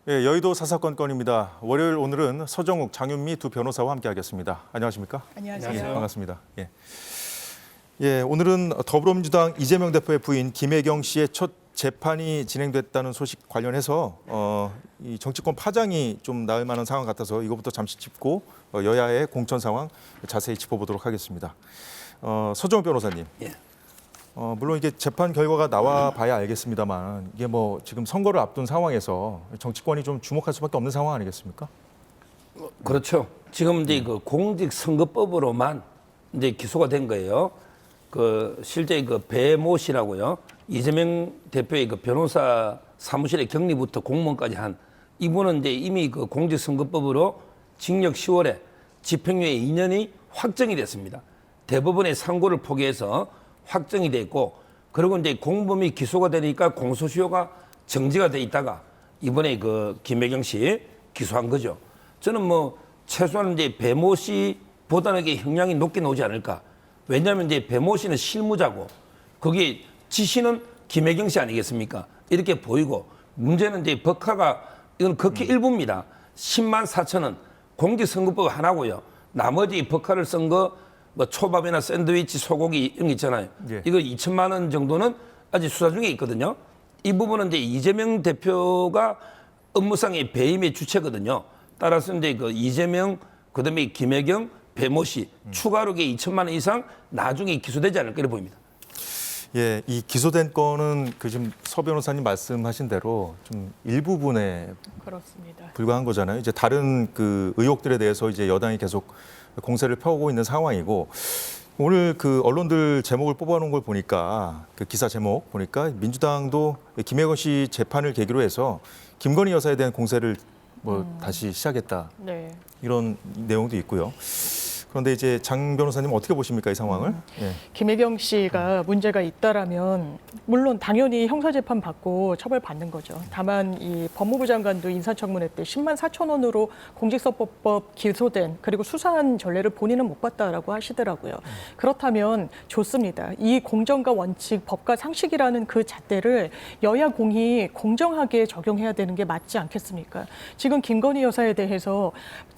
예, 여의도 사사건 건입니다. 월요일 오늘은 서정욱, 장윤미 두 변호사와 함께하겠습니다. 안녕하십니까? 안녕하세요. 반갑습니다. 예, 오늘은 더불어민주당 이재명 대표의 부인 김혜경 씨의 첫 재판이 진행됐다는 소식 관련해서 이 정치권 파장이 좀 나을 만한 상황 같아서 이것부터 잠시 짚고 여야의 공천 상황 자세히 짚어보도록 하겠습니다. 서정욱 변호사님. 예. 물론 이게 재판 결과가 나와 봐야 알겠습니다만 이게 뭐 지금 선거를 앞둔 상황에서 정치권이 좀 주목할 수밖에 없는 상황 아니겠습니까? 그렇죠. 지금 이제 그 공직선거법으로만 이제 기소가 된 거예요. 그 실제 그 배모 씨라고요. 이재명 대표의 그 변호사 사무실의 격리부터 공무원까지 한 이분은 이제 이미 그 공직선거법으로 징역 10월에 집행유예 2년이 확정이 됐습니다. 대법원의 상고를 포기해서 확정이 됐고, 그리고 이제 공범이 기소가 되니까 공소시효가 정지가 돼 있다가 이번에 그 김혜경 씨 기소한 거죠. 저는 뭐 최소한 이제 배모 씨보다는 이게 형량이 높게 나오지 않을까. 왜냐하면 이제 배모 씨는 실무자고 거기 지시는 김혜경 씨 아니겠습니까? 이렇게 보이고, 문제는 이제 법카가 이건 극히 일부입니다. 10만 4천원 공직선거법 하나고요. 나머지 법카를 쓴 거 뭐 초밥이나 샌드위치, 소고기 이런 거 있잖아요. 예. 이거 2천만 원 정도는 아직 수사 중에 있거든요. 이 부분은 이제 이재명 대표가 업무상의 배임의 주체거든요. 따라서 이제 그 이재명, 그다음에 김혜경, 배모 씨 추가로 2천만 원 이상 나중에 기소되지 않을 거로 보입니다. 예, 이 기소된 건은 그 지금 서 변호사님 말씀하신 대로 좀 일부분에 그렇습니다. 불과한 거잖아요. 이제 다른 그 의혹들에 대해서 이제 여당이 계속 공세를 펴오고 있는 상황이고, 오늘 그 언론들 제목을 뽑아놓은 걸 보니까 그 기사 제목 보니까 민주당도 김혜건 씨 재판을 계기로 해서 김건희 여사에 대한 공세를 뭐 다시 시작했다. 네. 이런 내용도 있고요. 그런데 이제 장 변호사님 어떻게 보십니까, 이 상황을? 예. 김혜경 씨가 문제가 있다라면 물론 당연히 형사재판 받고 처벌받는 거죠. 다만 이 법무부 장관도 인사청문회 때 10만 4천 원으로 공직선거법 기소된 그리고 수사한 전례를 본인은 못 봤다라고 하시더라고요. 그렇다면 좋습니다. 이 공정과 원칙, 법과 상식이라는 그 잣대를 여야 공히 공정하게 적용해야 되는 게 맞지 않겠습니까? 지금 김건희 여사에 대해서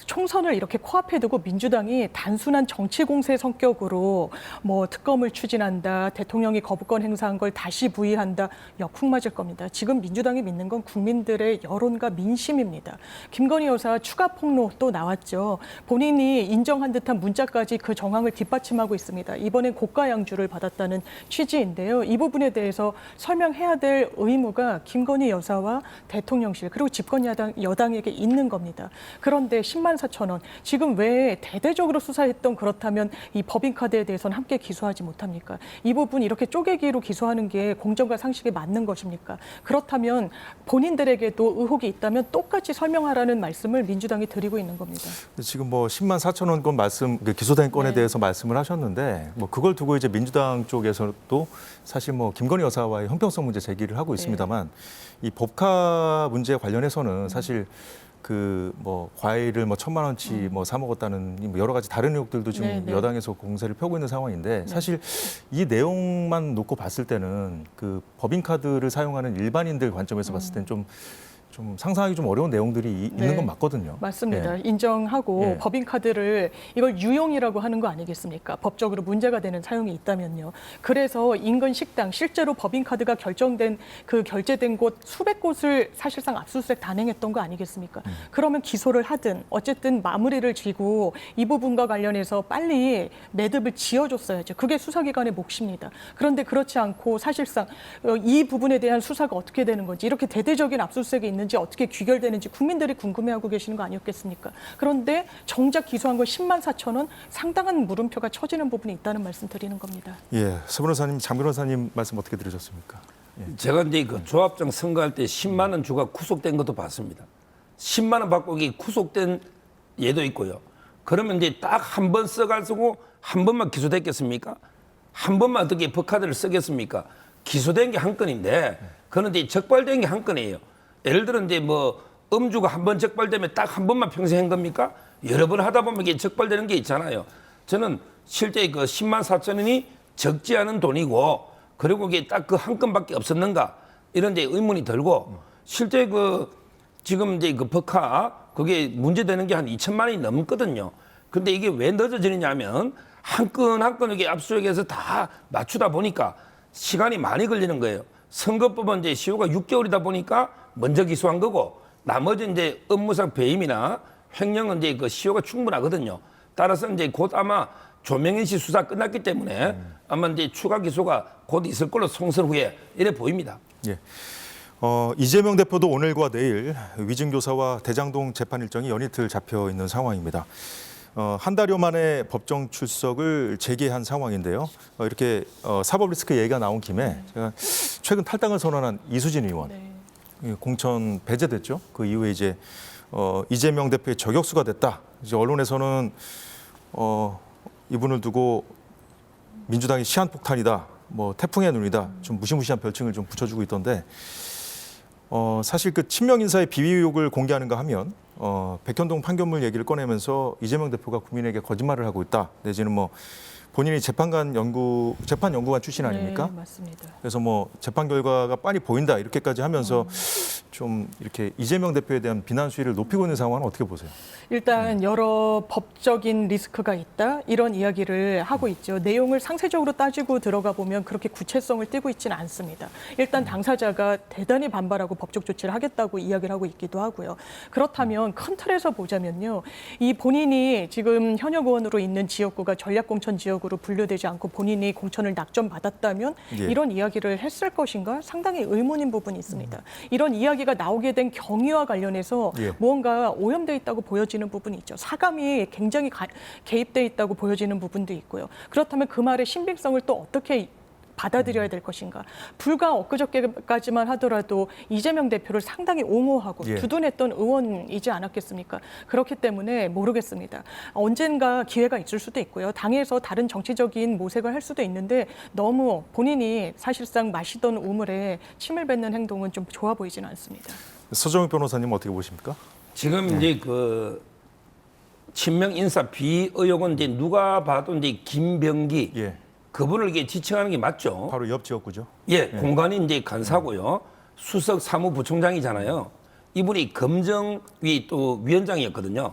총선을 이렇게 코앞에 두고 민주당이 단순한 정치 공세 성격으로 뭐 특검을 추진한다, 대통령이 거부권 행사한 걸 다시 부의한다, 역풍 맞을 겁니다. 지금 민주당이 믿는 건 국민들의 여론과 민심입니다. 김건희 여사 추가 폭로 또 나왔죠. 본인이 인정한 듯한 문자까지 그 정황을 뒷받침하고 있습니다. 이번엔 고가 양주를 받았다는 취지인데요. 이 부분에 대해서 설명해야 될 의무가 김건희 여사와 대통령실 그리고 집권 여당에게 있는 겁니다. 그런데 10만 4천 원 지금 왜 대대적으로 수사했던 그렇다면 이 법인카드에 대해서는 함께 기소하지 못합니까? 이 부분 이렇게 쪼개기로 기소하는 게 공정과 상식에 맞는 것입니까? 그렇다면 본인들에게도 의혹이 있다면 똑같이 설명하라는 말씀을 민주당이 드리고 있는 겁니다. 지금 뭐 10만 4천 원 건 말씀, 그 기소된 건에 네. 대해서 말씀을 하셨는데, 뭐 그걸 두고 이제 민주당 쪽에서도 사실 뭐 김건희 여사와의 형평성 문제 제기를 하고 있습니다만, 이 법카 문제 관련해서는 사실 그 뭐 과일을 뭐 1,000만 원치 뭐 사 먹었다는 뭐 여러 가지 다른 의혹들도 지금 네, 네. 여당에서 공세를 펴고 있는 상황인데, 사실 이 내용만 놓고 봤을 때는 그 법인카드를 사용하는 일반인들 관점에서 봤을 때는 좀 상상하기 좀 어려운 내용들이 있는 건 맞거든요. 맞습니다. 예. 인정하고 예. 법인카드를 이걸 유용이라고 하는 거 아니겠습니까? 법적으로 문제가 되는 사용이 있다면요. 그래서 인근 식당 실제로 법인카드가 결제된 곳 수백 곳을 사실상 압수수색 단행했던 거 아니겠습니까? 그러면 기소를 하든 어쨌든 마무리를 지고 이 부분과 관련해서 빨리 매듭을 지어줬어야죠. 그게 수사기관의 몫입니다. 그런데 그렇지 않고 사실상 이 부분에 대한 수사가 어떻게 되는 건지, 이렇게 대대적인 압수수색이 있는지 어떻게 귀결되는지 국민들이 궁금해하고 계시는 거 아니었겠습니까? 그런데 정작 기소한 건 10만 4천 원, 상당한 물음표가 쳐지는 부분이 있다는 말씀 드리는 겁니다. 예, 서 변호사님, 장 변호사님 말씀 어떻게 들으셨습니까? 예. 제가 이제 그 조합장 선거할 때 10만 원 주가 구속된 것도 봤습니다. 10만 원 받고 이게 구속된 예도 있고요. 그러면 이제 딱 한 번 써가지고 한 번만 기소됐겠습니까? 한 번만 어떻게 법카드를 쓰겠습니까? 기소된 게 한 건인데, 그런데 적발된 게 한 건이에요. 예를 들어 이제 뭐 음주가 한 번 적발되면 딱 한 번만 평생 한 겁니까? 여러 번 하다 보면 이게 적발되는 게 있잖아요. 저는 실제 그 10만 4천 원이 적지 않은 돈이고, 그리고 이게 딱 그 한 건밖에 없었는가 이런 데 의문이 들고, 실제 그 지금 이제 그 법카 그게 문제되는 게 한 2천만 원이 넘거든요. 근데 이게 왜 늦어지느냐면 한 건 한 건 이게 압수수색해서 다 맞추다 보니까 시간이 많이 걸리는 거예요. 선거법은 이제 시효가 6개월이다 보니까 먼저 기소한 거고 나머지 이제 업무상 배임이나 횡령은 이제 그 시효가 충분하거든요. 따라서 이제 곧 아마 조명인 씨 수사 끝났기 때문에 아마 이제 추가 기소가 곧 있을 걸로 송설 후에 이래 보입니다. 예. 이재명 대표도 오늘과 내일 위증교사와 대장동 재판 일정이 연이틀 잡혀 있는 상황입니다. 한 달여 만에 법정 출석을 재개한 상황인데요. 이렇게 사법 리스크 얘기가 나온 김에 제가 최근 탈당을 선언한 이수진 의원 공천 배제됐죠. 그 이후에 이제 이재명 대표의 저격수가 됐다. 이제 언론에서는 이분을 두고 민주당이 시한폭탄이다, 뭐 태풍의 눈이다, 좀 무시무시한 별칭을 좀 붙여주고 있던데 사실 그 친명 인사의 비위 의혹을 공개하는가 하면 백현동 판결문 얘기를 꺼내면서 이재명 대표가 국민에게 거짓말을 하고 있다, 내지는 뭐 본인이 재판 연구관 출신 아닙니까? 네, 맞습니다. 그래서 뭐 재판 결과가 빤히 보인다 이렇게까지 하면서 좀 이렇게 이재명 대표에 대한 비난 수위를 높이고 있는 상황은 어떻게 보세요? 일단 여러 법적인 리스크가 있다 이런 이야기를 하고 있죠. 내용을 상세적으로 따지고 들어가 보면 그렇게 구체성을 띠고 있지는 않습니다. 일단 당사자가 대단히 반발하고 법적 조치를 하겠다고 이야기를 하고 있기도 하고요. 그렇다면 큰 틀에서 보자면요, 이 본인이 지금 현역 의원으로 있는 지역구가 전략공천 지역으로 분류되지 않고 본인이 공천을 낙점받았다면 예. 이런 이야기를 했을 것인가 상당히 의문인 부분이 있습니다. 이런 이야기가 나오게 된 경위와 관련해서 예. 무언가 오염돼 있다고 보여지는 부분이 있죠. 사감이 굉장히 개입돼 있다고 보여지는 부분도 있고요. 그렇다면 그 말의 신빙성을 또 어떻게 받아들여야 될 것인가. 불과 엊그저께까지만 하더라도 이재명 대표를 상당히 옹호하고 예. 두둔했던 의원이지 않았겠습니까? 그렇기 때문에 모르겠습니다. 언젠가 기회가 있을 수도 있고요. 당에서 다른 정치적인 모색을 할 수도 있는데 너무 본인이 사실상 마시던 우물에 침을 뱉는 행동은 좀 좋아 보이지는 않습니다. 서정욱 변호사님 어떻게 보십니까? 지금 이제 그 친명 인사 비의 의혹은 이제 누가 봐도 이제 김병기 예, 그분을 이게 지칭하는 게 맞죠. 바로 옆 지역구죠. 예, 공관이 이제 간사고요. 수석 사무부총장이잖아요. 이분이 검정위 또 위원장이었거든요.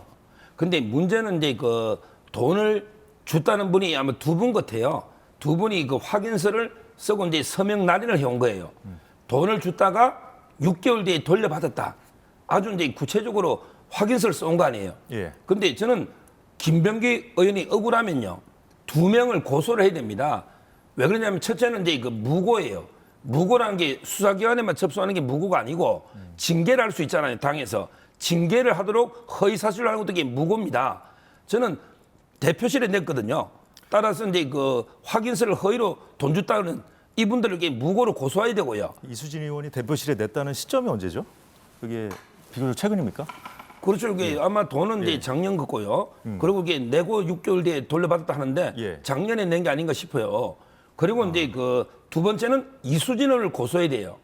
근데 문제는 이제 그 돈을 줬다는 분이 아마 두 분 같아요. 두 분이 그 확인서를 쓰고 이제 서명 날인을 해온 거예요. 돈을 줬다가 6개월 뒤에 돌려받았다. 아주 이제 구체적으로 확인서를 써온 거 아니에요. 예. 근데 저는 김병기 의원이 억울하면요, 2명을 고소를 해야 됩니다. 왜 그러냐면 첫째는 이제 그 무고예요. 무고라는 게 수사기관에만 접수하는 게 무고가 아니고 징계를 할 수 있잖아요. 당에서 징계를 하도록 허위사실을 하는 것도 이게 무고입니다. 저는 대표실에 냈거든요. 따라서 이제 그 확인서를 허위로 돈 줬다는 이분들에게 무고로 고소해야 되고요. 이수진 의원이 대표실에 냈다는 시점이 언제죠? 그게 비교적 최근입니까? 그렇죠. 이게 아마 돈은 이제 작년 같고요. 그리고 이게 내고 6개월 뒤에 돌려받았다 하는데 예. 작년에 낸 게 아닌가 싶어요. 그리고 이제 그 두 번째는 이수진을 고소해야 돼요.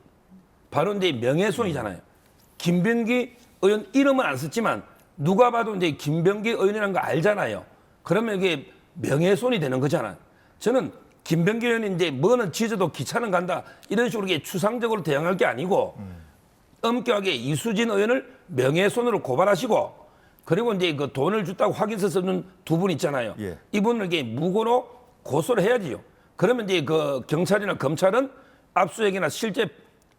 바로 이제 명예훼손이잖아요. 김병기 의원 이름은 안 썼지만 누가 봐도 이제 김병기 의원이라는 거 알잖아요. 그러면 이게 명예훼손이 되는 거잖아요. 저는 김병기 의원이 이제 뭐는 지져도 기차는 간다 이런 식으로 이게 추상적으로 대응할 게 아니고 엄격하게 이수진 의원을 명예훼손으로 고발하시고 그리고 이제 그 돈을 줬다고 확인서 쓰는 두 분 있잖아요. 예. 이분을 이게 무고로 고소를 해야지요. 그러면 이제 그 경찰이나 검찰은 압수수색이나 실제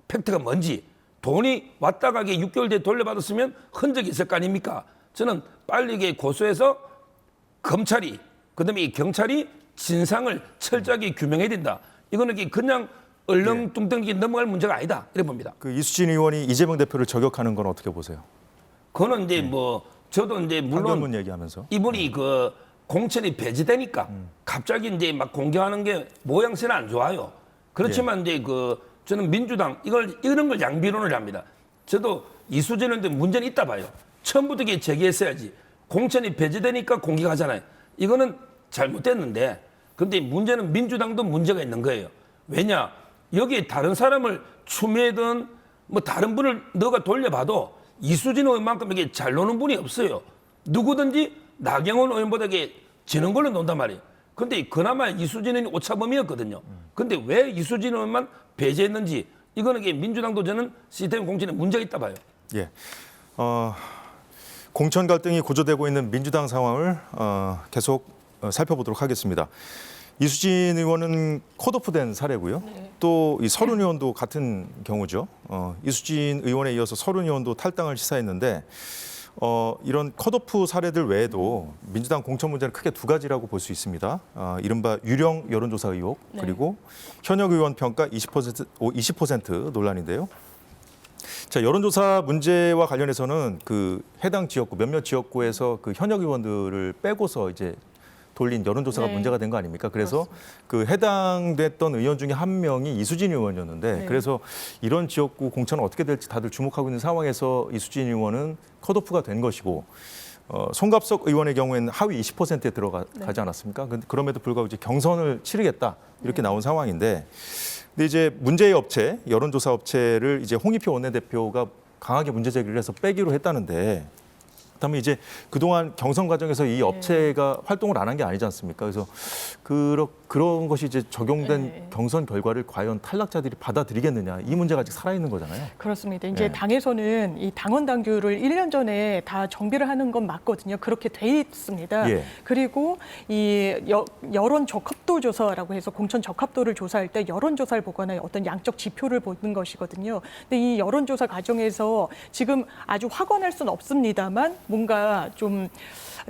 팩트가 뭔지 돈이 왔다 가게 6개월 뒤에 돌려받았으면 흔적이 있을 거 아닙니까? 저는 빨리 이게 고소해서 검찰이 그다음에 이 경찰이 진상을 철저하게 규명해야 된다. 이거는 이게 그냥 얼렁뚱땅 넘어갈 문제가 아니다. 이래 봅니다. 그 이수진 의원이 이재명 대표를 저격하는 건 어떻게 보세요? 그거는 이제 뭐 저도 이제 물론 판결문 얘기하면서. 이분이 그 공천이 배제되니까 갑자기 이제 막 공격하는 게 모양새는 안 좋아요. 그렇지만 이제 그 저는 민주당 이런 걸 양비론을 합니다. 저도 이수진한테 문제는 있다 봐요. 처음부터 이게 제기했어야지. 공천이 배제되니까 공격하잖아요. 이거는 잘못됐는데 근데 문제는 민주당도 문제가 있는 거예요. 왜냐? 여기에 다른 사람을 추미애든 뭐 다른 분을 너가 돌려봐도 이수진 의원만큼 이게 잘 노는 분이 없어요. 누구든지 나경원 의원보다 이게 지는 걸로 논단 말이에요. 근데 그나마 이수진은 오차범위였거든요. 근데 왜 이수진 의원만 배제했는지 이거는 이게 민주당도 저는 시스템 공천에 문제가 있다 봐요. 예. 공천 갈등이 고조되고 있는 민주당 상황을 계속 살펴보도록 하겠습니다. 이수진 의원은 컷오프된 사례고요. 또 이 서른 의원도 같은 경우죠. 이수진 의원에 이어서 서른 의원도 탈당을 시사했는데 이런 컷오프 사례들 외에도 민주당 공천 문제는 크게 두 가지라고 볼 수 있습니다. 이른바 유령 여론조사 의혹 그리고 현역 의원 평가 20% 논란인데요. 자, 여론조사 문제와 관련해서는 그 해당 지역구 몇몇 지역구에서 그 현역 의원들을 빼고서 이제 돌린 여론조사가 문제가 된 거 아닙니까? 그래서 그 해당됐던 의원 중에 한 명이 이수진 의원이었는데 그래서 이런 지역구 공천은 어떻게 될지 다들 주목하고 있는 상황에서 이수진 의원은 컷오프가 된 것이고 송갑석 의원의 경우에는 하위 20%에 들어가지 않았습니까? 그럼에도 불구하고 이제 경선을 치르겠다 이렇게 나온 상황인데 근데 이제 문제의 업체, 여론조사 업체를 이제 홍익표 원내대표가 강하게 문제 제기를 해서 빼기로 했다는데 그다음에 이제 그동안 경선 과정에서 이 업체가 활동을 안 한 게 아니지 않습니까? 그래서 그런 것이 이제 적용된 경선 결과를 과연 탈락자들이 받아들이겠느냐 이 문제가 아직 살아있는 거잖아요. 그렇습니다. 이제 당에서는 이 당원 당규를 1년 전에 다 정비를 하는 건 맞거든요. 그렇게 돼 있습니다. 그리고 이 여론 적합도 조사라고 해서 공천 적합도를 조사할 때 여론조사를 보거나 어떤 양적 지표를 보는 것이거든요. 근데 이 여론조사 과정에서 지금 아주 확언할 수는 없습니다만 뭔가 좀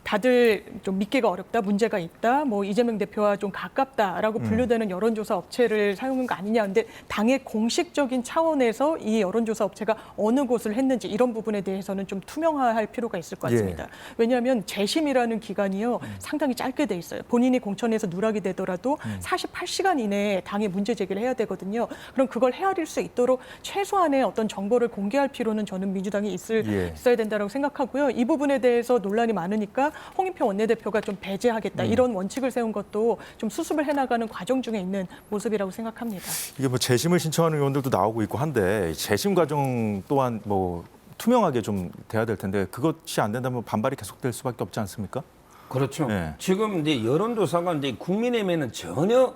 다들 좀 믿기가 어렵다, 문제가 있다, 뭐 이재명 대표와 좀 가깝다라고 분류되는 여론조사 업체를 사용한 거 아니냐. 근데 당의 공식적인 차원에서 이 여론조사 업체가 어느 곳을 했는지 이런 부분에 대해서는 좀 투명화할 필요가 있을 것 같습니다. 왜냐하면 재심이라는 기간이요 상당히 짧게 돼 있어요. 본인이 공천에서 누락이 되더라도 48시간 이내에 당에 문제 제기를 해야 되거든요. 그럼 그걸 헤아릴 수 있도록 최소한의 어떤 정보를 공개할 필요는 저는 민주당이 있어야 된다고 생각하고요. 이 부분에 대해서 논란이 많으니까 홍익표 원내대표가 좀 배제하겠다 이런 원칙을 세운 것도 좀 수습을 해나가는 과정 중에 있는 모습이라고 생각합니다. 이게 뭐 재심을 신청하는 의원들도 나오고 있고 한데 재심 과정 또한 뭐 투명하게 좀 돼야 될 텐데 그것이 안 된다면 반발이 계속될 수밖에 없지 않습니까? 그렇죠. 지금 이제 여론조사가 이제 국민의힘에는 전혀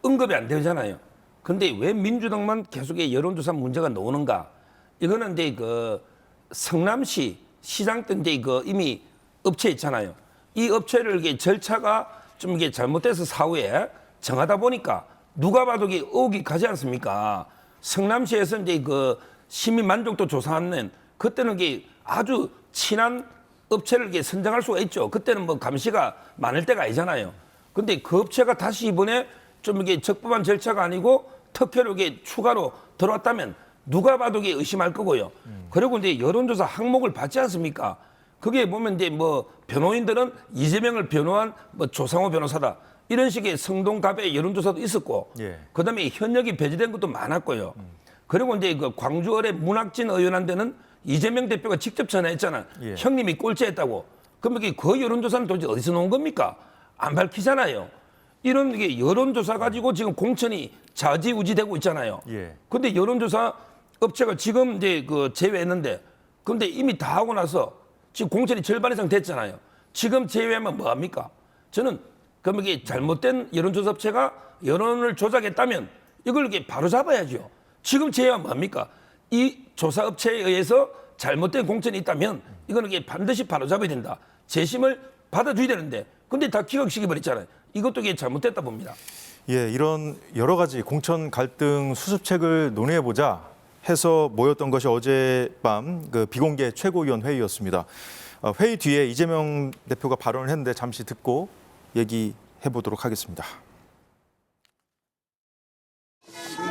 언급이 안 되잖아요. 근데 왜 민주당만 계속 여론조사 문제가 나오는가? 이거는 이제 그 성남시 시장 때 이제 그 이미 업체 있잖아요. 이 업체를 이게 절차가 좀 이게 잘못돼서 사후에 정하다 보니까 누가 봐도 이게 의혹이 가지 않습니까? 성남시에서 이제 그 시민 만족도 조사하는 그때는 이게 아주 친한 업체를 이렇게 선정할 수가 있죠. 그때는 뭐 감시가 많을 때가 아니잖아요. 근데 그 업체가 다시 이번에 좀 이게 적법한 절차가 아니고 특혜로 이게 추가로 들어왔다면 누가 봐도 이게 의심할 거고요. 그리고 이제 여론조사 항목을 받지 않습니까? 그게 보면 이제 뭐 변호인들은 이재명을 변호한 뭐 조상호 변호사다. 이런 식의 성동갑의 여론조사도 있었고, 그다음에 현역이 배제된 것도 많았고요. 그리고 이제 그 광주을의 문학진 의원한테는 이재명 대표가 직접 전화했잖아. 형님이 꼴찌했다고. 그럼 이게 그 여론조사는 도대체 어디서 나온 겁니까? 안 밝히잖아요. 이런 게 여론조사 가지고 지금 공천이 좌지우지되고 있잖아요. 근데 여론조사 업체가 지금 이제 그 제외했는데, 근데 이미 다 하고 나서 지금 공천이 절반 이상 됐잖아요. 지금 제외하면 뭐 합니까? 저는 그럼 이게 잘못된 여론조사 업체가 여론을 조작했다면 이걸 이렇게 바로 잡아야죠. 지금 제외하면 뭐 합니까? 이 조사 업체에 의해서 잘못된 공천이 있다면 이거는 이게 반드시 바로 잡아야 된다. 재심을 받아줘야 되는데 근데 다 기각시켜 버렸잖아요. 이것도 이게 잘못됐다 봅니다. 이런 여러 가지 공천 갈등 수습책을 논의해보자 해서 모였던 것이 어젯밤 그 비공개 최고위원 회의였습니다. 회의 뒤에 이재명 대표가 발언을 했는데 잠시 듣고 얘기해 보도록 하겠습니다.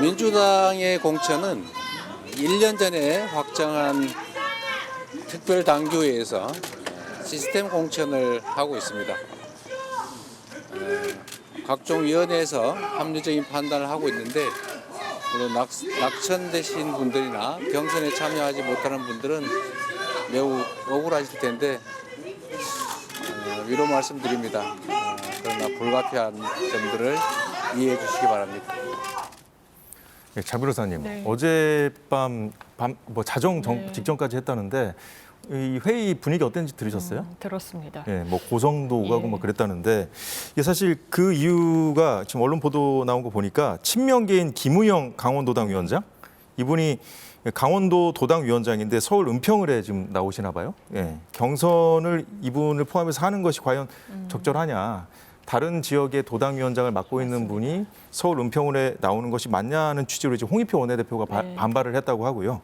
민주당의 공천은 1년 전에 확정한 특별당규에서 시스템 공천을 하고 있습니다. 각종 위원회에서 합리적인 판단을 하고 있는데 물론 낙천되신 분들이나 경선에 참여하지 못하는 분들은 매우 억울하실 텐데 위로 말씀드립니다. 그러나 불가피한 점들을 이해해 주시기 바랍니다. 장 변호사님, 어젯밤 뭐 자정 직전까지 했다는데 이 회의 분위기 어땠는지 들으셨어요? 들었습니다. 뭐 고성도 오가고 뭐 그랬다는데 이게 사실 그 이유가 지금 언론 보도 나온 거 보니까 친명계인 김우영 강원도당 위원장 이분이 강원도 도당 위원장인데 서울 은평을에 지금 나오시나 봐요. 예. 경선을 이분을 포함해서 하는 것이 과연 적절하냐. 다른 지역의 도당 위원장을 맡고 있는 분이 서울 은평을에 나오는 것이 맞냐는 취지로 이제 홍익표 원내대표가 네. 반발을 했다고 하고요.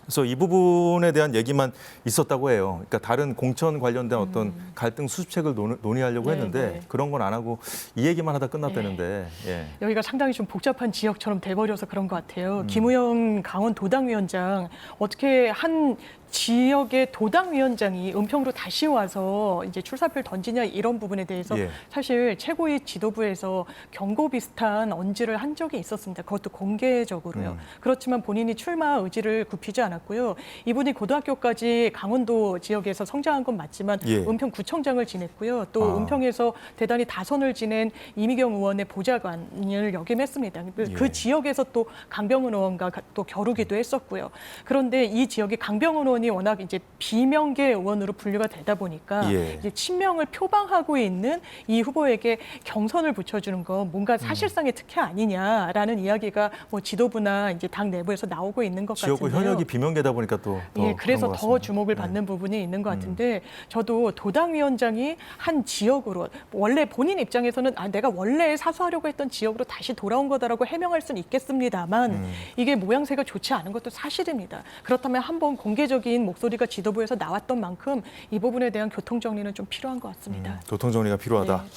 그래서 이 부분에 대한 얘기만 있었다고 해요. 그러니까 다른 공천 관련된 어떤 갈등 수습책을 논의하려고 네, 했는데 네. 그런 건 안 하고 이 얘기만 하다 끝났다는데. 예. 여기가 상당히 좀 복잡한 지역처럼 돼버려서 그런 것 같아요. 김우영 강원 도당위원장 어떻게 한 지역의 도당위원장이 은평으로 다시 와서 이제 출사표를 던지냐 이런 부분에 대해서 예. 사실 최고위 지도부에서 경고 비슷한 언지를 한 적이 있었습니다. 그것도 공개적으로요. 그렇지만 본인이 출마 의지를 굽히지 않았고요. 이분이 고등학교까지 강원도 지역에서 성장한 건 맞지만 예. 은평구청장을 지냈고요. 또 은평에서 대단히 다선을 지낸 이미경 의원의 보좌관을 역임했습니다. 그 예. 지역에서 또 강병훈 의원과 또 겨루기도 했었고요. 그런데 이 지역이 강병훈 의원이 워낙 이제 비명계 의원으로 분류가 되다 보니까 예. 이제 친명을 표방하고 있는 이 후보에게 경선을 붙여주는 건 뭔가 사실상의 특혜 아니냐라는 이야기가 뭐 지도부나 이제 당 내부에서 나오고 있는 것 지역구 같은데요. 현역이 비명계다 보니까 또 예, 그래서 그런 것 더 같습니다. 주목을 받는 부분이 있는 것 같은데 저도 도당위원장이 한 지역으로 원래 본인 입장에서는 내가 원래 사수하려고 했던 지역으로 다시 돌아온 거다라고 해명할 수는 있겠습니다만 이게 모양새가 좋지 않은 것도 사실입니다. 그렇다면 한번 공개적인 목소리가 지도부에서 나왔던 만큼 이 부분에 대한 교통 정리는 좀 필요한 것 같습니다. 교통 정리가 필요하다. 네.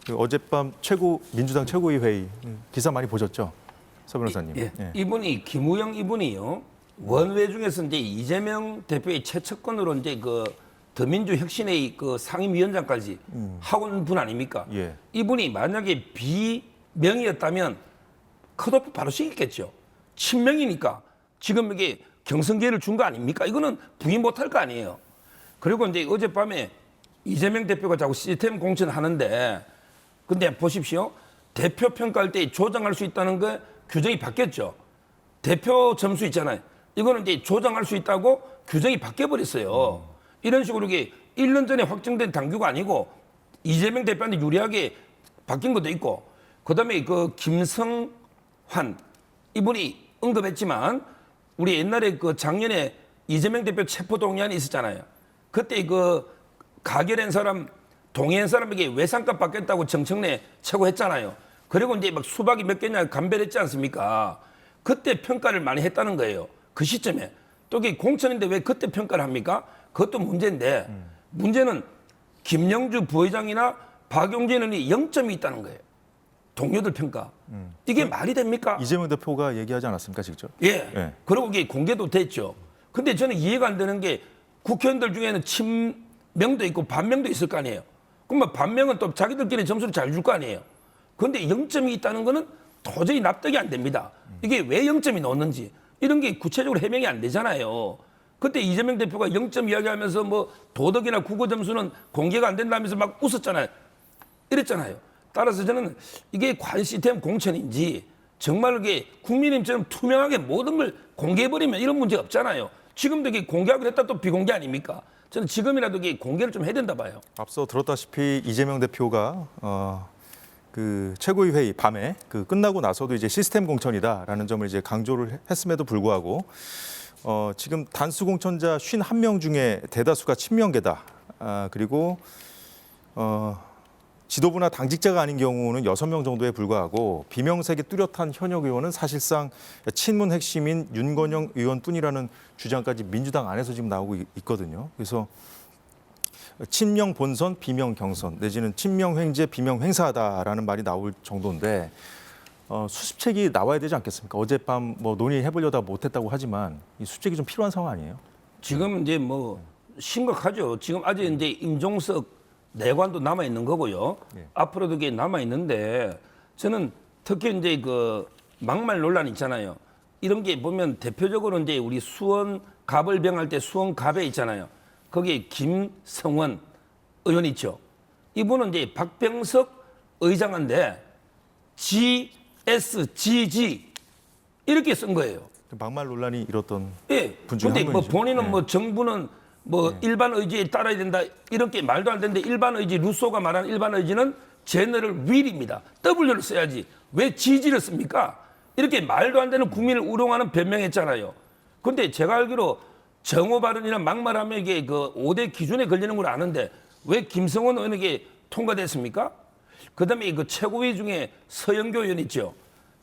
그 어젯밤 민주당 최고위 회의 기사 많이 보셨죠, 서 변호사님? 예. 예. 이분이 김우영 이분이요. 원외 중에서 이제 이재명 대표의 최측근으로 이제 그 더민주 혁신의 그 상임위원장까지 하고 분 아닙니까? 예. 이분이 만약에 비명이었다면 컷오프 바로 시켰겠죠. 친명이니까 지금 이게 경선 기회를 준 거 아닙니까? 이거는 부인 못할 거 아니에요. 그리고 이제 어젯밤에 이재명 대표가 자꾸 시스템 공천하는데 근데 보십시오. 대표 평가할 때 조정할 수 있다는 거 규정이 바뀌었죠. 대표 점수 있잖아요. 이거는 이제 조정할 수 있다고 규정이 바뀌어버렸어요. 이런 식으로 이게 1년 전에 확정된 당규가 아니고 이재명 대표한테 유리하게 바뀐 것도 있고 그다음에 그 김성환 이분이 언급했지만 우리 옛날에 그 작년에 이재명 대표 체포 동의안이 있었잖아요. 그때 그 가결한 사람 동의한 사람에게 외상값 받겠다고 정청래 최고했잖아요. 그리고 이제 막 수박이 몇 개냐 감별했지 않습니까? 그때 평가를 많이 했다는 거예요. 그 시점에. 또 이게 공천인데 왜 그때 평가를 합니까? 그것도 문제인데 문제는 김영주 부회장이나 박용진 의원이 0점이 있다는 거예요. 동료들 평가. 이게 말이 됩니까? 이재명 대표가 얘기하지 않았습니까, 직접? 예. 예. 그리고 이게 공개도 됐죠. 근데 저는 이해가 안 되는 게 국회의원들 중에는 친명도 있고 반명도 있을 거 아니에요. 그러면 반명은 또 자기들끼리 점수를 잘 줄 거 아니에요. 그런데 0점이 있다는 거는 도저히 납득이 안 됩니다. 이게 왜 0점이 넣었는지 이런 게 구체적으로 해명이 안 되잖아요. 그때 이재명 대표가 0점 이야기하면서 뭐 도덕이나 국어 점수는 공개가 안 된다면서 막 웃었잖아요. 이랬잖아요. 따라서 저는 이게 과연 시스템 공천인지 정말 이게 국민님처럼 투명하게 모든 걸 공개해버리면 이런 문제 없잖아요. 지금도 이게 공개하기로 했다 또 비공개 아닙니까? 저는 지금이라도 이게 공개를 좀 해야 된다 봐요. 앞서 들었다시피 이재명 대표가 그 최고위 회의 밤에 그 끝나고 나서도 이제 시스템 공천이다라는 점을 이제 강조를 했음에도 불구하고 지금 단수 공천자 51명 중에 대다수가 친명계다. 그리고 지도부나 당직자가 아닌 경우는 6명 정도에 불과하고 비명색이 뚜렷한 현역 의원은 사실상 친문 핵심인 윤건영 의원뿐이라는 주장까지 민주당 안에서 지금 나오고 있거든요. 그래서 친명 본선, 비명 경선 내지는 친명 횡재, 비명 횡사하다라는 말이 나올 정도인데 수습책이 나와야 되지 않겠습니까? 어젯밤 뭐 논의해보려다 못했다고 하지만 이 수습책이 좀 필요한 상황 아니에요? 지금 이제 뭐 심각하죠. 지금 아직 이제 임종석 내관도 남아 있는 거고요. 예. 앞으로도 그게 남아 있는데 저는 특히 이제 그 막말 논란 있잖아요. 이런 게 보면 대표적으로 이제 우리 수원 갑을병 할 때 수원 갑에 있잖아요. 거기에 김성원 의원 있죠. 이분은 이제 박병석 의장한테 GSGG 이렇게 쓴 거예요. 막말 논란이 일었던 예. 분 중에 근데 한 뭐 분이죠. 본인은 예. 뭐 정부는 뭐 일반 의지에 따라야 된다 이렇게 말도 안 되는데 일반 의지 루소가 말하는 일반 의지는 제너럴 윌입니다. W를 써야지 왜 GG를 씁니까? 이렇게 말도 안 되는 국민을 우롱하는 변명했잖아요. 근데 제가 알기로 정오 발언이나 막말하면 이게 그 5대 기준에 걸리는 걸 아는데 왜 김성원 의원에게 통과됐습니까? 그다음에 그 최고위 중에 서영교 의원 있죠.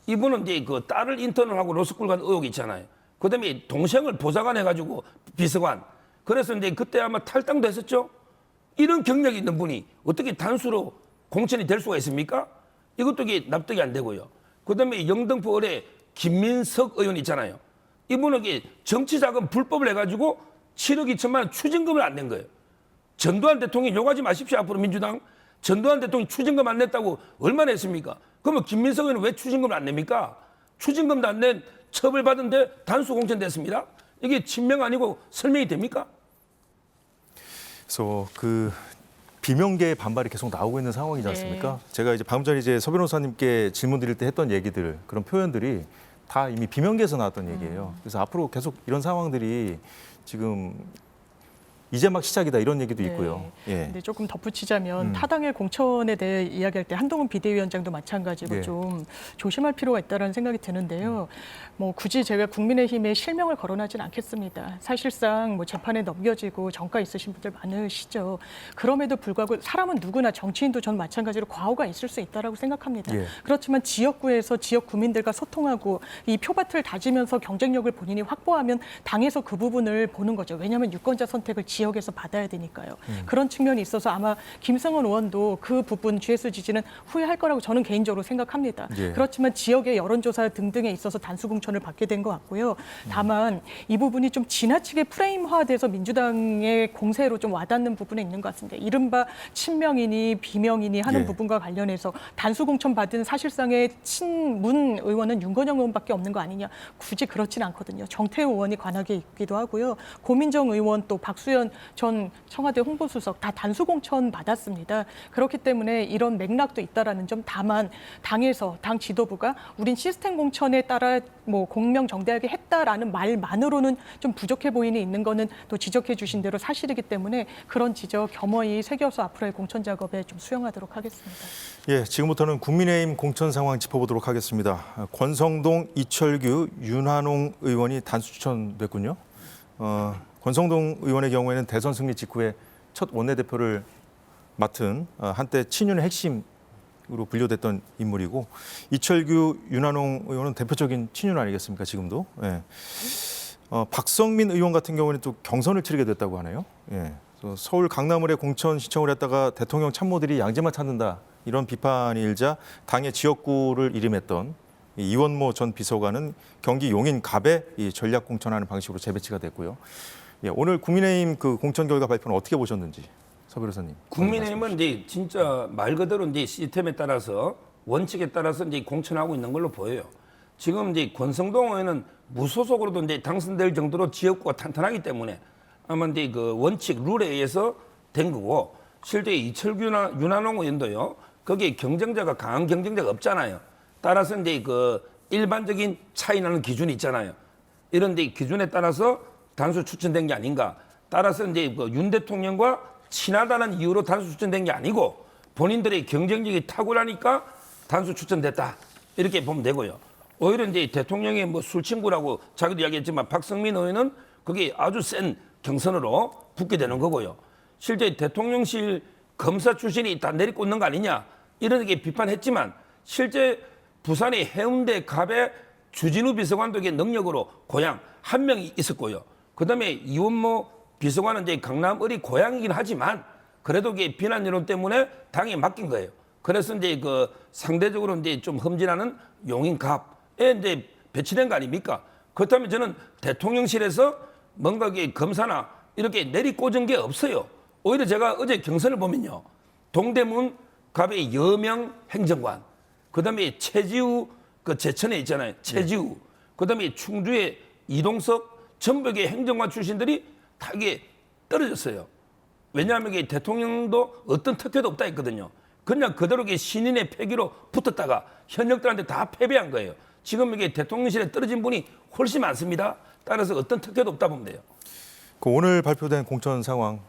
이분은 이제 그 딸을 인턴을 하고 로스쿨 간 의혹이 있잖아요. 그다음에 동생을 보좌관 해가지고 비서관. 그래서 이제 그때 아마 탈당도 했었죠. 이런 경력이 있는 분이 어떻게 단수로 공천이 될 수가 있습니까? 이것도 이게 납득이 안 되고요. 그다음에 영등포 을에 김민석 의원 있잖아요. 이분은 이게 정치자금 불법을 해가지고 7억 2천만 원 추징금을 안 낸 거예요. 전두환 대통령이 욕하지 마십시오. 앞으로 민주당. 전두환 대통령이 추징금 안 냈다고 얼마나 했습니까? 그러면 김민석 의원은 왜 추징금을 안 냅니까? 추징금도 안 낸 처벌받은데 단수 공천됐습니다. 이게 친명 아니고 설명이 됩니까? 그래서 그 비명계의 반발이 계속 나오고 있는 상황이지 않습니까? 네. 제가 이제 방금 전에 이제 서 변호사님께 질문 드릴 때 했던 얘기들, 그런 표현들이 다 이미 비명계에서 나왔던 얘기예요. 그래서 앞으로 계속 이런 상황들이 지금 이제 막 시작이다 이런 얘기도 있고요. 예. 근데 조금 덧붙이자면 타당의 공천에 대해 이야기할 때 한동훈 비대위원장도 마찬가지고 예. 좀 조심할 필요가 있다는 생각이 드는데요. 뭐 굳이 제가 국민의힘에 실명을 거론하진 않겠습니다. 사실상 뭐 재판에 넘겨지고 정가 있으신 분들 많으시죠. 그럼에도 불구하고 사람은 누구나 정치인도 전 마찬가지로 과오가 있을 수 있다라고 생각합니다. 예. 그렇지만 지역구에서 지역 구민들과 소통하고 이 표밭을 다지면서 경쟁력을 본인이 확보하면 당에서 그 부분을 보는 거죠. 왜냐하면 유권자 선택을 지역에서 받아야 되니까요. 그런 측면이 있어서 아마 김성원 의원도 그 부분 GS 지지는 후회할 거라고 저는 개인적으로 생각합니다. 예. 그렇지만 지역의 여론조사 등등에 있어서 단수 공천을 받게 된 것 같고요. 다만 이 부분이 좀 지나치게 프레임화돼서 민주당의 공세로 좀 와닿는 부분에 있는 것 같습니다. 이른바 친명이니 비명이니 하는 예. 부분과 관련해서 단수 공천 받은 사실상의 친문 의원은 윤건영 의원밖에 없는 거 아니냐. 굳이 그렇진 않거든요. 정태호 의원이 관하게 있기도 하고요. 고민정 의원 또 박수현 전 청와대 홍보수석 다 단수 공천 받았습니다. 그렇기 때문에 이런 맥락도 있다라는 점. 다만 당에서 당 지도부가 우린 시스템 공천에 따라 뭐 공명정대하게 했다라는 말만으로는 좀 부족해 보이는 있는 거는 또 지적해 주신 대로 사실이기 때문에 그런 지적 겸허히 새겨서 앞으로의 공천 작업에 좀 수용하도록 하겠습니다. 예, 지금부터는 국민의힘 공천 상황 짚어보도록 하겠습니다. 권성동, 이철규, 윤한홍 의원이 단수 추천됐군요. 권성동 의원의 경우에는 대선 승리 직후에 첫 원내대표를 맡은 한때 친윤의 핵심으로 분류됐던 인물이고, 이철규, 윤한홍 의원은 대표적인 친윤 아니겠습니까, 지금도. 예. 박성민 의원 같은 경우는 또 경선을 치르게 됐다고 하네요. 예. 그래서 서울 강남을에 공천 신청을 했다가 대통령 참모들이 양재만 찾는다 이런 비판이 일자 당의 지역구를 이름했던 이원모 전 비서관은 경기 용인 갑에 이 전략 공천하는 방식으로 재배치가 됐고요. 예, 오늘 국민의힘 그 공천 결과 발표는 어떻게 보셨는지 서 변호사님. 국민의힘은 이제 진짜 말 그대로 이제 시스템에 따라서 원칙에 따라서 이제 공천하고 있는 걸로 보여요. 지금 이제 권성동 의원은 무소속으로도 이제 당선될 정도로 지역구가 탄탄하기 때문에 아마 이제 그 원칙 룰에 의해서 된 거고, 실제 이철규나 윤한홍 의원도요. 거기에 경쟁자가 강한 경쟁자가 없잖아요. 따라서 이제 그 일반적인 차이 나는 기준이 있잖아요. 이런 데 기준에 따라서 단수 추천된 게 아닌가. 따라서 이제 그 윤 대통령과 친하다는 이유로 단수 추천된 게 아니고 본인들의 경쟁력이 탁월하니까 단수 추천됐다. 이렇게 보면 되고요. 오히려 이제 대통령의 뭐 술친구라고 자기도 이야기했지만 박성민 의원은 그게 아주 센 경선으로 붙게 되는 거고요. 실제 대통령실 검사 출신이 다 내리꽂는 거 아니냐. 이런 게 비판했지만 실제 부산의 해운대 갑의 주진우 비서관도 능력으로 고향 한 명이 있었고요. 그다음에 이원모 비서관은 이제 강남 을이 고향이긴 하지만 그래도 이게 비난 여론 때문에 당에 맡긴 거예요. 그래서 이제 그 상대적으로 이제 좀 흠진하는 용인 갑에 이제 배치된 거 아닙니까? 그렇다면 저는 대통령실에서 뭔가 이게 검사나 이렇게 내리꽂은 게 없어요. 오히려 제가 어제 경선을 보면요. 동대문 갑의 여명 행정관, 그다음에 최지우 그 제천에 있잖아요. 최지우. 그다음에 충주의 이동석, 전북의 행정관 출신들이 다 이게 떨어졌어요. 왜냐하면 이게 대통령도 어떤 특혜도 없다 했거든요. 그냥 그대로 이게 신인의 패기로 붙었다가 현역들한테 다 패배한 거예요. 지금 이게 대통령실에 떨어진 분이 훨씬 많습니다. 따라서 어떤 특혜도 없다 보면 돼요. 그 오늘 발표된 공천 상황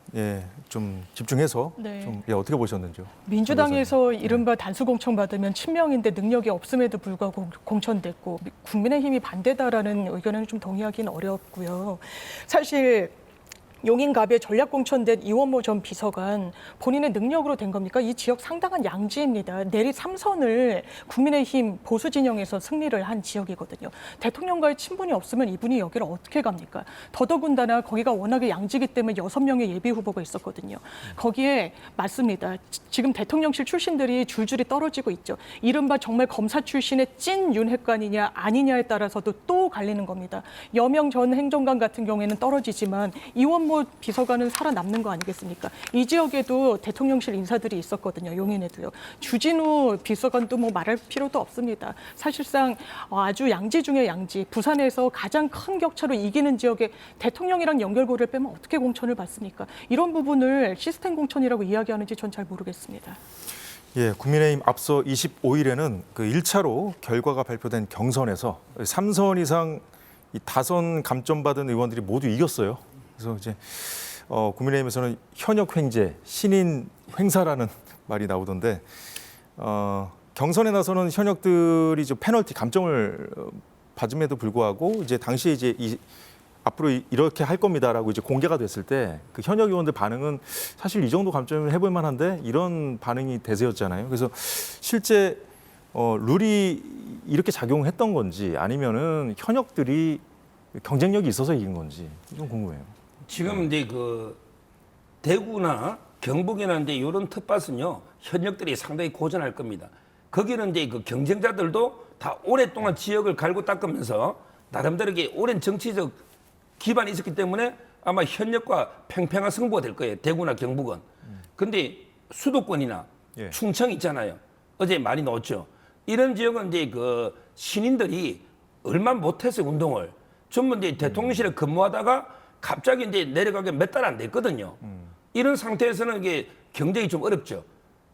좀 집중해서 네. 좀 어떻게 보셨는지요? 민주당에서 이른바 단수 공천 받으면 친명인데 능력이 없음에도 불구하고 공천됐고 국민의힘이 반대다라는 의견은 좀 동의하기는 어렵고요. 사실 용인갑에 전략공천된 이원모 전 비서관 본인의 능력으로 된 겁니까? 이 지역 상당한 양지입니다. 내리 3선을 국민의힘 보수 진영에서 승리를 한 지역이거든요. 대통령과의 친분이 없으면 이분이 여기를 어떻게 갑니까? 더더군다나 거기가 워낙에 양지기 때문에 6명의 예비 후보가 있었거든요. 거기에 맞습니다. 지금 대통령실 출신들이 줄줄이 떨어지고 있죠. 이른바 정말 검사 출신의 찐 윤핵관이냐 아니냐에 따라서도 또 갈리는 겁니다. 여명 전 행정관 같은 경우에는 떨어지지만 이원모 비서관은 살아남는 거 아니겠습니까? 이 지역에도 대통령실 인사들이 있었거든요. 용인에도요. 주진우 비서관도 뭐 말할 필요도 없습니다. 사실상 아주 양지 중에 양지, 부산에서 가장 큰 격차로 이기는 지역에 대통령이랑 연결고리를 빼면 어떻게 공천을 받습니까? 이런 부분을 시스템 공천이라고 이야기하는지 전 잘 모르겠습니다. 예, 국민의힘 앞서 25일에는 그 1차로 결과가 발표된 경선에서 3선 이상 이 다선 감점받은 의원들이 모두 이겼어요. 그래서 이제 국민의힘에서는 현역 횡재, 신인 횡사라는 말이 나오던데 경선에 나서는 현역들이 좀 페널티 감점을 받음에도 불구하고 이제 당시에 이제 앞으로 이렇게 할 겁니다라고 이제 공개가 됐을 때 그 현역 의원들 반응은 사실 이 정도 감점을 해볼 만한데 이런 반응이 대세였잖아요. 그래서 실제 룰이 이렇게 작용했던 건지 아니면은 현역들이 경쟁력이 있어서 이긴 건지 좀 궁금해요. 지금 이제 그 대구나 경북이나 이제 이런 텃밭은요 현역들이 상당히 고전할 겁니다. 거기는 이제 그 경쟁자들도 다 오랫동안 지역을 갈고 닦으면서 나름대로 이게 오랜 정치적 기반이 있었기 때문에 아마 현역과 팽팽한 승부가 될 거예요. 대구나 경북은. 근데 수도권이나 예. 충청 있잖아요. 어제 많이 나왔죠. 이런 지역은 이제 그 신인들이 얼마 못해서 운동을 전부 이제 대통령실에 근무하다가 갑자기 이제 내려가게 몇 달 안 됐거든요. 이런 상태에서는 이게 경쟁이 좀 어렵죠.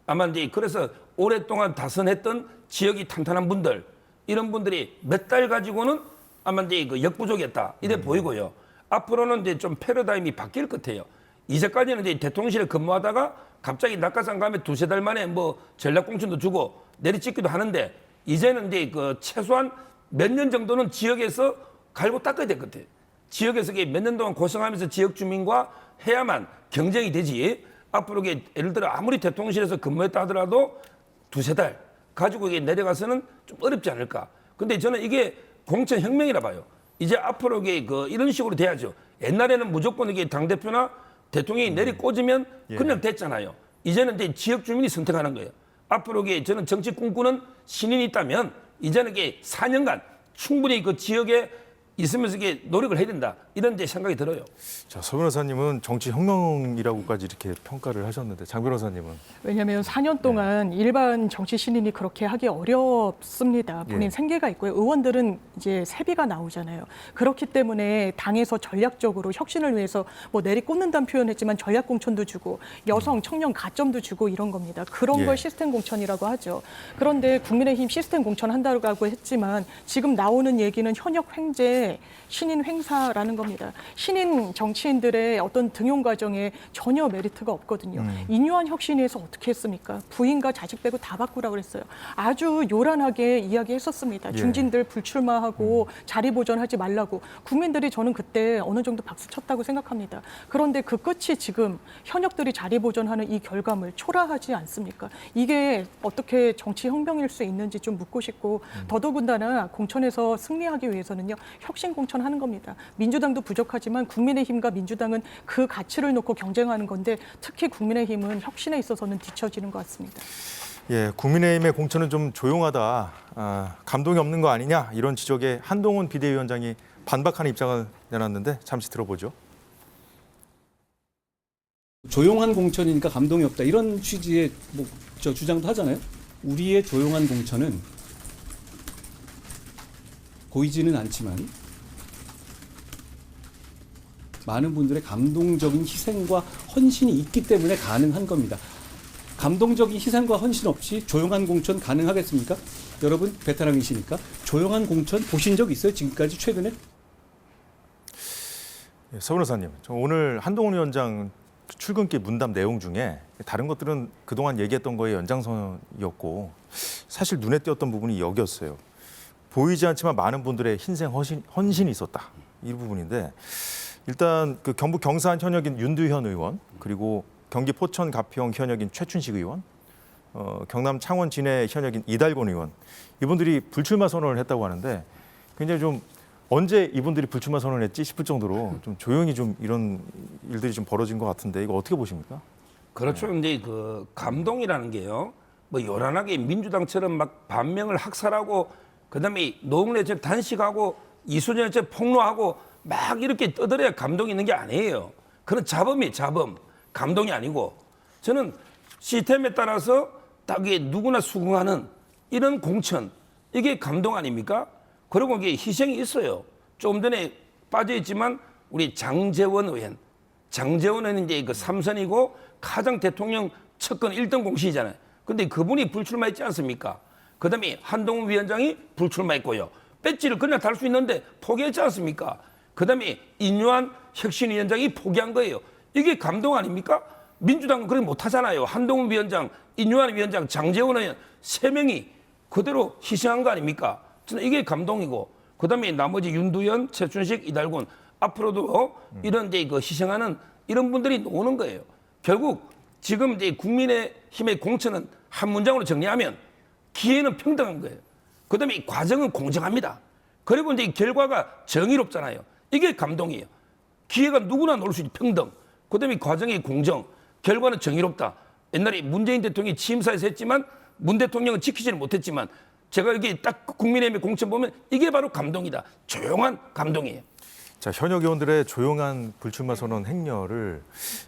아마 이제 그래서 오랫동안 다선했던 지역이 탄탄한 분들, 이런 분들이 몇 달 가지고는 아마 이제 그 역부족이었다. 이래 보이고요. 앞으로는 이제 좀 패러다임이 바뀔 것 같아요. 이제까지는 이제 대통령실에 근무하다가 갑자기 낙하산 가면 2-3달 만에 뭐 전략공천도 주고 내리찍기도 하는데 이제는 이제 그 최소한 몇 년 정도는 지역에서 갈고 닦아야 될 것 같아요. 지역에서 몇 년 동안 고생하면서 지역 주민과 해야만 경쟁이 되지. 앞으로 예를 들어 아무리 대통령실에서 근무했다 하더라도 2-3달 가지고 내려가서는 좀 어렵지 않을까. 근데 저는 이게 공천 혁명이라 봐요. 이제 앞으로 이런 식으로 돼야죠. 옛날에는 무조건 이게 당대표나 대통령이 내리꽂으면 그냥 됐잖아요. 이제는 이제 지역 주민이 선택하는 거예요. 앞으로 저는 정치 꿈꾸는 신인이 있다면 이제는 4년간 충분히 그 지역에 있으면서 이게 노력을 해야 된다. 이런 데 생각이 들어요. 자, 서 변호사님은 정치 혁명이라고까지 이렇게 평가를 하셨는데 장 변호사님은 왜냐하면 4년 동안 일반 정치 신인이 그렇게 하기 어렵습니다. 본인 예. 생계가 있고요. 의원들은 이제 세비가 나오잖아요. 그렇기 때문에 당에서 전략적으로 혁신을 위해서 뭐 내리꽂는다는 표현했지만 전략 공천도 주고 여성, 청년 가점도 주고 이런 겁니다. 그런 예. 걸 시스템 공천이라고 하죠. 그런데 국민의힘 시스템 공천 한다고 했지만 지금 나오는 얘기는 현역 횡재, 신인 횡사라는 겁니다. 신인 정치인들의 어떤 등용 과정에 전혀 메리트가 없거든요. 인유한 혁신위에서 어떻게 했습니까? 부인과 자식 빼고 다 바꾸라고 그랬어요. 아주 요란하게 이야기했었습니다. 예. 중진들 불출마하고 자리 보전하지 말라고. 국민들이 저는 그때 어느 정도 박수 쳤다고 생각합니다. 그런데 그 끝이 지금 현역들이 자리 보전하는 이 결과물 초라하지 않습니까? 이게 어떻게 정치 혁명일 수 있는지 좀 묻고 싶고 더더군다나 공천에서 승리하기 위해서는요. 혁신 공천하는 겁니다. 민주당도 부족하지만 국민의힘과 민주당은 그 가치를 놓고 경쟁하는 건데 특히 국민의힘은 혁신에 있어서는 뒤처지는 것 같습니다. 예, 국민의힘의 공천은 좀 조용하다, 감동이 없는 거 아니냐 이런 지적에 한동훈 비대위원장이 반박하는 입장을 내놨는데 잠시 들어보죠. 조용한 공천이니까 감동이 없다 이런 취지의 주장도 하잖아요. 우리의 조용한 공천은 보이지는 않지만 많은 분들의 감동적인 희생과 헌신이 있기 때문에 가능한 겁니다. 감동적인 희생과 헌신 없이 조용한 공천 가능하겠습니까? 여러분 베테랑이시니까 조용한 공천 보신 적 있어요? 지금까지 최근에? 예, 서 변호사님, 저 오늘 한동훈 위원장 출근길 문답 내용 중에 다른 것들은 그동안 얘기했던 거의 연장선이었고 사실 눈에 띄었던 부분이 여기였어요. 보이지 않지만 많은 분들의 희생 헌신이 있었다. 이 부분인데 일단 그 경북 경산 현역인 윤두현 의원 그리고 경기 포천 가평 현역인 최춘식 의원 경남 창원 진해 현역인 이달곤 의원 이분들이 불출마 선언을 했다고 하는데 굉장히 좀 언제 이분들이 불출마 선언을 했지 싶을 정도로 좀 조용히 좀 이런 일들이 좀 벌어진 것 같은데 이거 어떻게 보십니까? 그렇죠. 근데 그 감동이라는 게요. 뭐 요란하게 민주당처럼 막 반명을 학살하고 그다음에 노웅래처럼 단식하고 이수진처럼 폭로하고 막 이렇게 떠들어야 감동이 있는 게 아니에요. 그런 자범이에요. 자범. 감동이 아니고 저는 시스템에 따라서 딱 이게 누구나 수긍하는 이런 공천 이게 감동 아닙니까? 그리고 이게 희생이 있어요. 좀 전에 빠져있지만 우리 장제원 의원. 장제원 의원은 이제 그 3선이고 가장 대통령 측근 1등 공신이잖아요. 근데 그분이 불출마했지 않습니까? 그 다음에 한동훈 위원장이 불출마했고요. 배지를 그냥 달 수 있는데 포기했지 않습니까? 그 다음에 인요한 혁신위원장이 포기한 거예요. 이게 감동 아닙니까? 민주당은 그렇게 못하잖아요. 한동훈 위원장, 인요한 위원장, 장제원 의원 3명이 그대로 희생한 거 아닙니까? 저는 이게 감동이고 그다음에 나머지 윤두현, 최춘식, 이달곤 앞으로도 이런 이제 그 희생하는 이런 분들이 오는 거예요. 결국 지금 이제 국민의힘의 공천은 한 문장으로 정리하면 기회는 평등한 거예요. 그다음에 이 과정은 공정합니다. 그리고 이제 이 결과가 정의롭잖아요. 이게 감동이에요. 기회가 누구나 놓을 수 있는 평등. 그다음에 과정이 공정, 결과는 정의롭다. 옛날에 문재인 대통령이 취임사에서 했지만 문 대통령은 지키지를 못했지만 제가 여기 딱 국민의힘의 공천 보면 이게 바로 감동이다. 조용한 감동이에요. 자, 현역 의원들의 조용한 불출마 선언 행렬을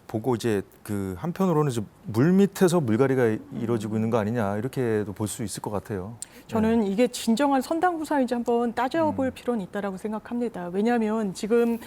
보고 이제 그 한편으로는 좀 물밑에서 물갈이가 이루어지고 있는 거 아니냐 이렇게도 볼 수 있을 것 같아요. 저는 이게 진정한 선당후사인지 한번 따져볼 필요는 있다라고 생각합니다. 왜냐하면 지금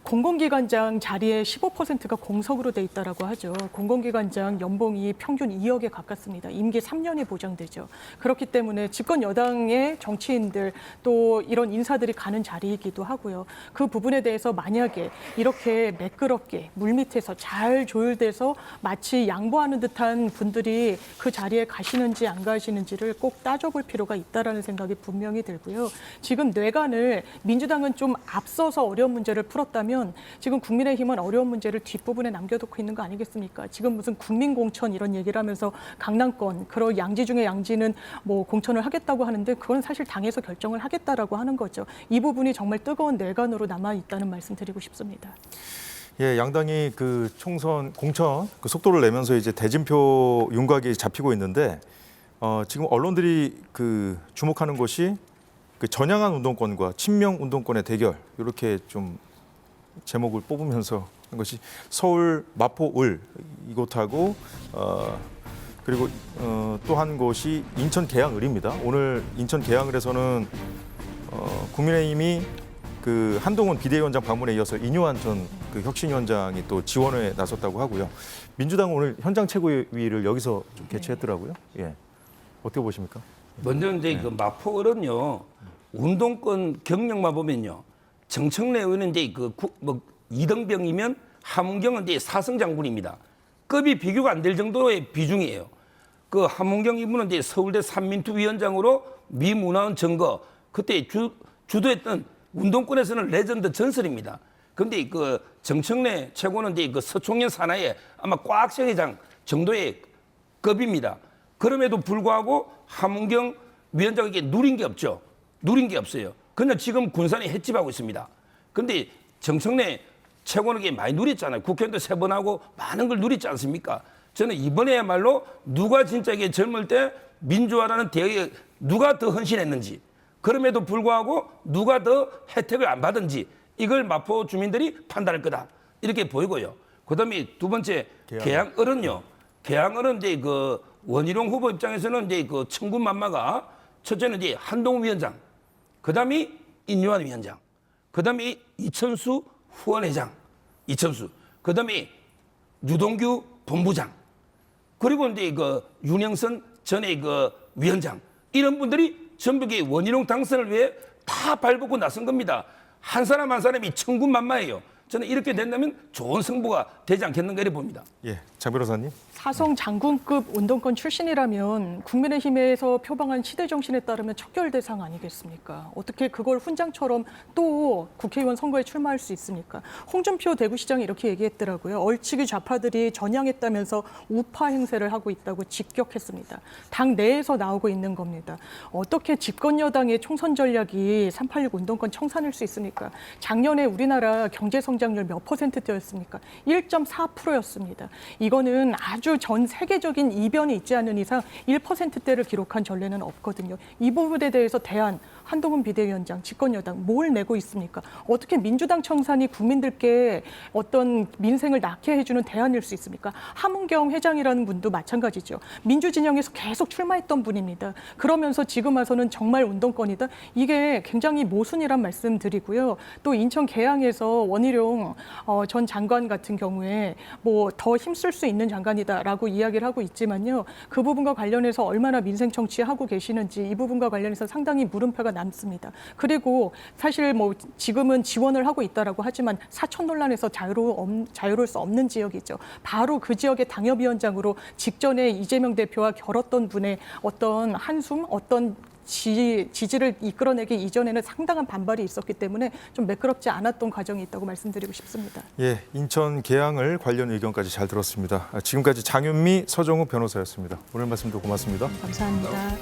공공기관장 자리에 15%가 공석으로 돼 있다라고 하죠. 공공기관장 연봉이 평균 2억에 가깝습니다. 임기 3년이 보장되죠. 그렇기 때문에 집권 여당의 정치인들 또 이런 인사들이 가는 자리이기도 하고요. 그 부분에 대해서 만약에 이렇게 매끄럽게 물밑에서 잘 조율돼서 마치 양보하는 듯한 분들이 그 자리에 가시는지 안 가시는지를 꼭 따져볼 필요가 있다라는 생각이 분명히 들고요. 지금 뇌관을 민주당은 좀 앞서서 어려운 문제를 풀었다면 지금 국민의힘은 어려운 문제를 뒷부분에 남겨놓고 있는 거 아니겠습니까? 지금 무슨 국민공천 이런 얘기를 하면서 강남권, 그런 양지 중에 양지는 뭐 공천을 하겠다고 하는데 그건 사실 당에서 결정을 하겠다라고 하는 거죠. 이 부분이 정말 뜨거운 뇌관으로 남아 있다는 말씀 드리고 싶습니다. 예, 양당이 그 총선 공천 그 속도를 내면서 이제 대진표 윤곽이 잡히고 있는데 지금 언론들이 그 주목하는 것이 그 전향한 운동권과 친명 운동권의 대결 이렇게 좀 제목을 뽑으면서 한 것이 서울 마포 을 이곳하고 그리고 또 한 곳이 인천 계양 을입니다. 오늘 인천 계양 을에서는 국민의힘이 그 한동훈 비대위원장 방문에 이어서 인요한 전 그 혁신위원장이 또 지원에 나섰다고 하고요. 민주당은 오늘 현장 최고위를 여기서 좀 개최했더라고요. 예, 어떻게 보십니까? 먼저 이제 그 마포을은요 운동권 경력만 보면요 정청래 의원은 이제 뭐 이등병이면 함은경은 이제 사성 장군입니다. 급이 비교가 안 될 정도의 비중이에요. 그 함은경 이분은 이제 서울대 삼민투 위원장으로 미문화원 증거 그때 주도했던 운동권에서는 레전드 전설입니다. 그런데 그 정청래 최고는 이제 그 서총련 산하에 아마 꽉생회장 정도의 급입니다. 그럼에도 불구하고 함은경 위원장에게 누린 게 없죠. 누린 게 없어요. 그냥 지금 군산에 횟집하고 있습니다. 그런데 정청래 최고는 많이 누렸잖아요. 국회의원도 3번 하고 많은 걸 누렸지 않습니까? 저는 이번에야말로 누가 진짜 이게 젊을 때 민주화라는 대의에 누가 더 헌신했는지 그럼에도 불구하고 누가 더 혜택을 안 받은지 이걸 마포 주민들이 판단할 거다. 이렇게 보이고요. 그 다음에 두 번째 계양을은요. 계양을은 이제 그 원희룡 후보 입장에서는 이제 그 천군만마가 첫째는 이제 한동훈 위원장, 그 다음에 인요한 위원장, 그 다음에 이천수 후원회장, 이천수, 그 다음에 유동규 본부장, 그리고 이제 그 윤영선 전의 그 위원장 이런 분들이 전부 원희룡 당선을 위해 다 발벗고 나선 겁니다. 한 사람 한 사람이 천군만마예요. 저는 이렇게 된다면 좋은 승부가 되지 않겠는가 이렇게 봅니다. 예, 장 변호사님. 사성 장군급 운동권 출신이라면 국민의힘에서 표방한 시대 정신에 따르면 척결 대상 아니겠습니까? 어떻게 그걸 훈장처럼 또 국회의원 선거에 출마할 수 있습니까? 홍준표 대구시장이 이렇게 얘기했더라고요. 얼치기 좌파들이 전향했다면서 우파 행세를 하고 있다고 직격했습니다. 당 내에서 나오고 있는 겁니다. 어떻게 집권 여당의 총선 전략이 386 운동권 청산할 수 있습니까? 작년에 우리나라 경제 성장률 몇 %대였습니까? 1.4%였습니다. 이거는 아주 전 세계적인 이변이 있지 않은 이상 1%대를 기록한 전례는 없거든요. 이 부분에 대해서 한동훈 비대위원장, 집권 여당 뭘 내고 있습니까? 어떻게 민주당 청산이 국민들께 어떤 민생을 낳게 해주는 대안일 수 있습니까? 함은경 회장이라는 분도 마찬가지죠. 민주진영에서 계속 출마했던 분입니다. 그러면서 지금 와서는 정말 운동권이다. 이게 굉장히 모순이란 말씀드리고요. 또 인천 계양에서 원희룡 전 장관 같은 경우에 뭐 더 힘쓸 수 있는 장관이다라고 이야기를 하고 있지만요. 그 부분과 관련해서 얼마나 민생 정치하고 계시는지 이 부분과 관련해서 상당히 물음표가 남습니다. 그리고 사실 뭐 지금은 지원을 하고 있다라고 하지만 사천 논란에서 자유로울 수 없는 지역이죠. 바로 그 지역의 당협위원장으로 직전에 이재명 대표와 겨뤘던 분의 어떤 한숨, 어떤 지지를 이끌어내기 이전에는 상당한 반발이 있었기 때문에 좀 매끄럽지 않았던 과정이 있다고 말씀드리고 싶습니다. 예, 인천 계양을 관련 의견까지 잘 들었습니다. 지금까지 장윤미, 서정우 변호사였습니다. 오늘 말씀도 고맙습니다. 감사합니다.